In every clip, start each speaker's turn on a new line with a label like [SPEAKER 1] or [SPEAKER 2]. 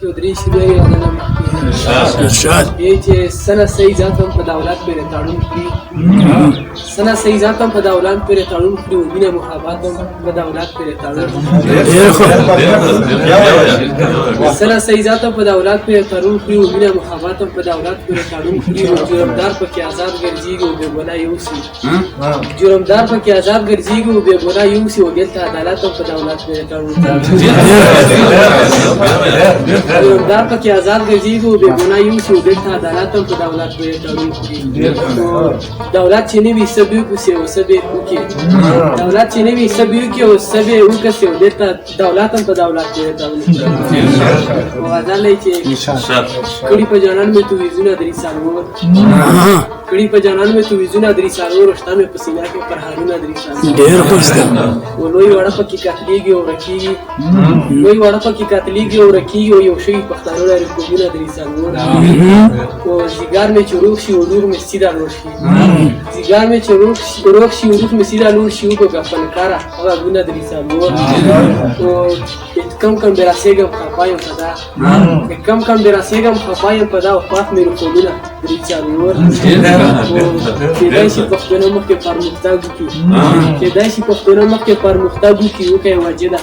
[SPEAKER 1] چودھری شروعي غنم چې سنه صحیح ذاتم په دولت پورې تړون کړي سنه صحیح ذاتم په دولت پورې تړون کړي او مینه محبتم په دولت پورې تړون سنه صحیح ذاتم په دولت پورې تړون کړي او مینه محبتم په دولت پورې تړون کړي او جرمدار پکې آزاد ګرځيږي او بې ګناه یوسي جرمدار پکې آزاد ګرځيږي او بې ګناه یوسي او دلته عدالت په دولت پورې تړون جرمدار پکې آزاد ګرځيږي او بې ګناه یوسي او دلته عدالت په دولت پورې تړون کړي دولت چې نه وي څه به وکړي او څه به وکړي دولت چې نه وي څه به وکړي او څه به وکړي او دلته دولت په دولت پورې تړون کړي غزل چې کړي په جانان مې تو ویزونه درې سالور کړي په جانان مې تو ویزونه درې سالور رښتا مې په سینه کې پرهارونه درې سالور
[SPEAKER 2] ډېر خوشته
[SPEAKER 1] او لوی وړه پکې قتلېږي او رکېږي لوی وړه پکې قتلېږي او رکېږي او یو شی پښتانه لري کومونه درې سالور او زیګار مې چې روغ شي او روغ مې سیده لور شي زیګار مې چې روغ شي او روغ مې سیده لور شي او په فنکاره هغه ګونه درې سالور او کم کم دراسېږم خپایم په دا کم کم دراسېږم خپایم په دا او خواف مې روښودونه درې سالور کېدای شي پښتانه مخکې پرمختګ وکړي کېدای شي پښتانه مخکې پرمختګ وکړي وکړي واجده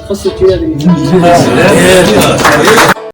[SPEAKER 1] ښه سوچونه درې